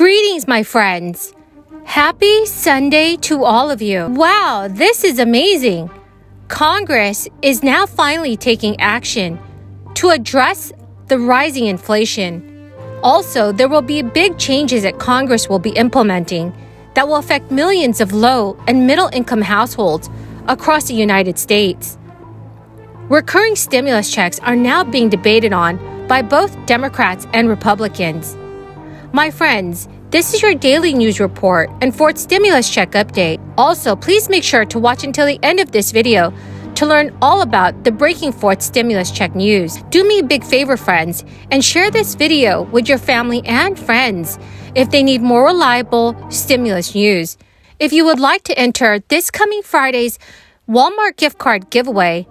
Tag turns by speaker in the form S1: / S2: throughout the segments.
S1: Greetings, my friends. Happy Sunday to all of you. Wow, this is amazing. Congress is now finally taking action to address the rising inflation. Also, there will be big changes that Congress will be implementing that will affect millions of low and middle-income households across the United States. Recurring stimulus checks are now being debated on by both Democrats and Republicans. My friends, this is your daily news report and fourth stimulus check update. Also, please make sure to watch until the end of this video to learn all about the breaking fourth stimulus check news. Do me a big favor, friends, and share this video with your family and friends if they need more reliable stimulus news. If you would like to enter this coming Friday's Walmart gift card giveaway,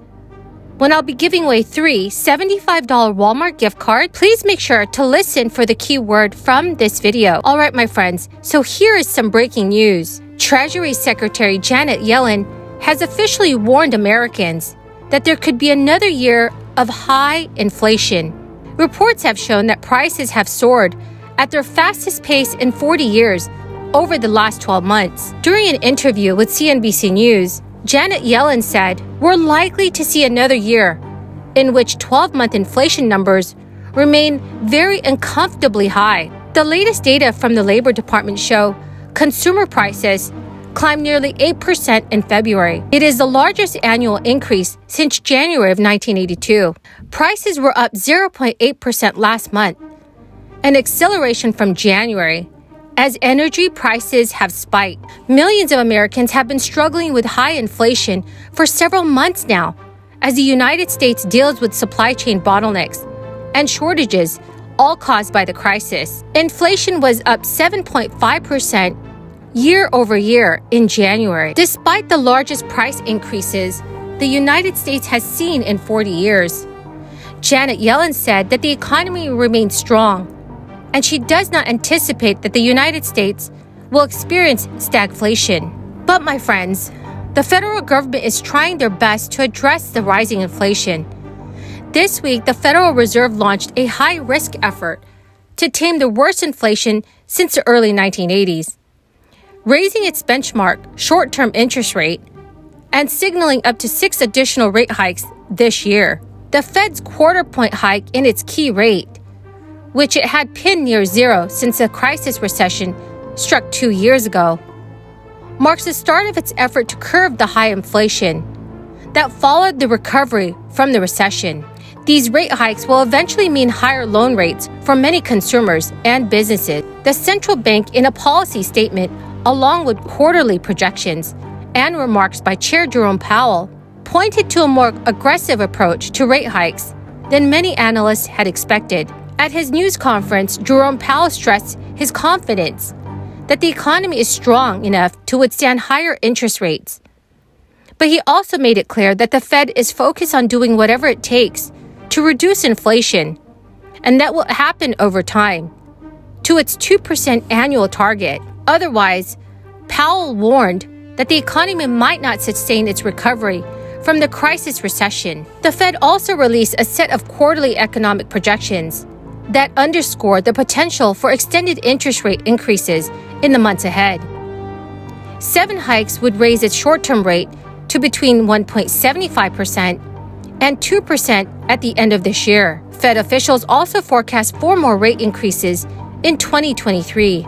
S1: when I'll be giving away 3 $75 Walmart gift cards, please make sure to listen for the keyword from this video. All right, my friends, so here is some breaking news. Treasury Secretary Janet Yellen has officially warned Americans that there could be another year of high inflation. Reports have shown that prices have soared at their fastest pace in 40 years over the last 12 months. During an interview with CNBC News, Janet Yellen said, "We're likely to see another year in which 12-month inflation numbers remain very uncomfortably high." The latest data from the Labor Department show consumer prices climbed nearly 8% in February. It is the largest annual increase since January of 1982. Prices were up 0.8% last month, an acceleration from January, as energy prices have spiked. Millions of Americans have been struggling with high inflation for several months now, as the United States deals with supply chain bottlenecks and shortages, all caused by the crisis. Inflation was up 7.5% year over year in January. Despite the largest price increases the United States has seen in 40 years, Janet Yellen said that the economy remains strong, and she does not anticipate that the United States will experience stagflation. But my friends, the federal government is trying their best to address the rising inflation. This week, the Federal Reserve launched a high-risk effort to tame the worst inflation since the early 1980s, raising its benchmark short-term interest rate and signaling up to 6 additional rate hikes this year. The Fed's quarter-point hike in its key rate, which it had pinned near zero since the crisis recession struck 2 years ago, marks the start of its effort to curb the high inflation that followed the recovery from the recession. These rate hikes will eventually mean higher loan rates for many consumers and businesses. The central bank, in a policy statement, along with quarterly projections and remarks by Chair Jerome Powell, pointed to a more aggressive approach to rate hikes than many analysts had expected. At his news conference, Jerome Powell stressed his confidence that the economy is strong enough to withstand higher interest rates. But he also made it clear that the Fed is focused on doing whatever it takes to reduce inflation, and that will happen over time, to its 2% annual target. Otherwise, Powell warned that the economy might not sustain its recovery from the crisis recession. The Fed also released a set of quarterly economic projections that underscore the potential for extended interest rate increases in the months ahead. 7 hikes would raise its short-term rate to between 1.75% and 2% at the end of this year. Fed officials also forecast 4 more rate increases in 2023,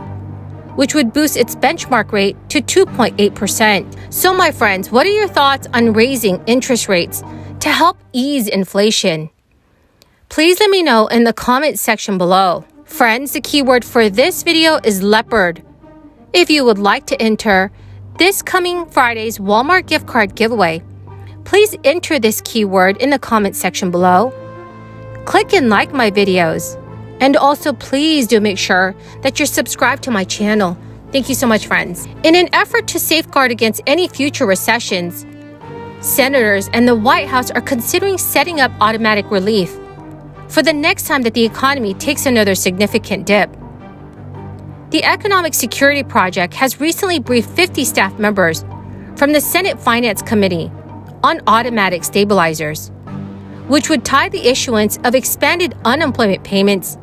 S1: which would boost its benchmark rate to 2.8%. So my friends, what are your thoughts on raising interest rates to help ease inflation? Please let me know in the comment section below. Friends, the keyword for this video is leopard. If you would like to enter this coming Friday's Walmart gift card giveaway, please enter this keyword in the comment section below. Click and like my videos. And also please do make sure that you're subscribed to my channel. Thank you so much, friends. In an effort to safeguard against any future recessions, senators and the White House are considering setting up automatic relief for the next time that the economy takes another significant dip. The Economic Security Project has recently briefed 50 staff members from the Senate Finance Committee on automatic stabilizers, which would tie the issuance of expanded unemployment payments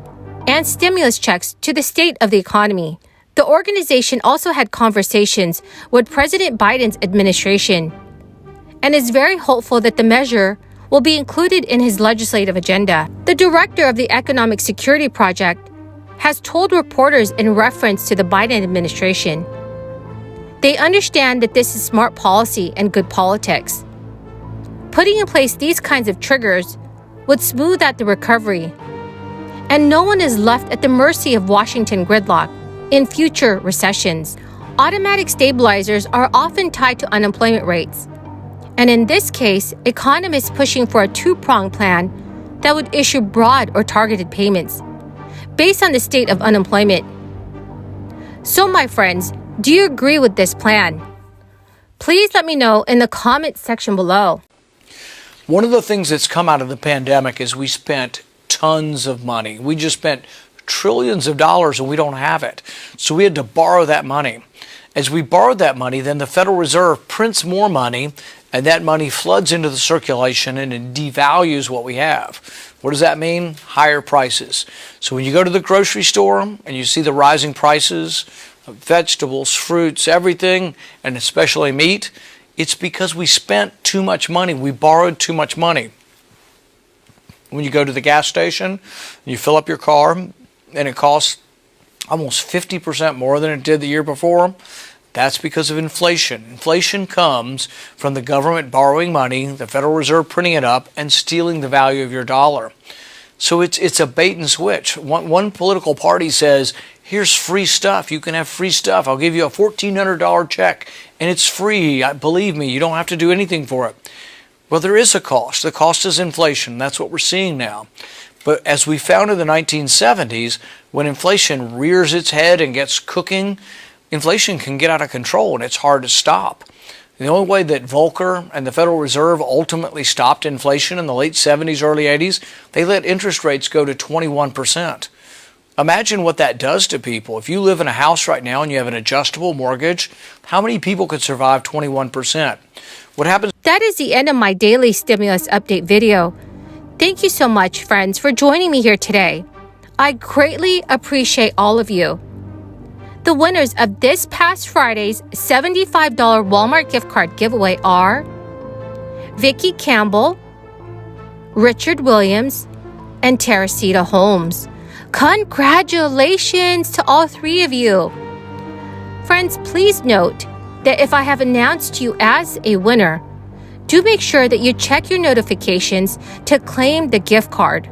S1: and stimulus checks to the state of the economy. The organization also had conversations with President Biden's administration and is very hopeful that the measure will be included in his legislative agenda. The director of the Economic Security Project has told reporters in reference to the Biden administration, they understand that this is smart policy and good politics. Putting in place these kinds of triggers would smooth out the recovery, and no one is left at the mercy of Washington gridlock in future recessions. Automatic stabilizers are often tied to unemployment rates, and in this case, economists pushing for a two-pronged plan that would issue broad or targeted payments based on the state of unemployment. So, my friends, do you agree with this plan? Please let me know in the comments section below.
S2: One of the things that's come out of the pandemic is we spent tons of money. We just spent trillions of dollars and we don't have it. So we had to borrow that money. As we borrowed that money, then the Federal Reserve prints more money, and that money floods into the circulation and it devalues what we have. What does that mean? Higher prices. So when you go to the grocery store and you see the rising prices of vegetables, fruits, everything, and especially meat, it's because we spent too much money. We borrowed too much money. When you go to the gas station, you fill up your car, and it costs almost 50% more than it did the year before. That's because of inflation. Inflation comes from the government borrowing money, the Federal Reserve printing it up, and stealing the value of your dollar. So it's a bait and switch. One political party says, here's free stuff. You can have free stuff. I'll give you a $1,400 check, and it's free. Believe me, you don't have to do anything for it. Well, there is a cost. The cost is inflation. That's what we're seeing now. But as we found in the 1970s, when inflation rears its head and gets cooking, inflation can get out of control and it's hard to stop. The only way that Volcker and the Federal Reserve ultimately stopped inflation in the late 70s, early 80s, they let interest rates go to 21%. Imagine what that does to people. If you live in a house right now and you have an adjustable mortgage, how many people could survive 21%? What happens?
S1: That is the end of my daily stimulus update video. Thank you so much, friends, for joining me here today. I greatly appreciate all of you. The winners of this past Friday's $75 Walmart gift card giveaway are Vicki Campbell, Richard Williams, and Teresita Holmes. Congratulations to all three of you. Friends, please note that if I have announced you as a winner, do make sure that you check your notifications to claim the gift card.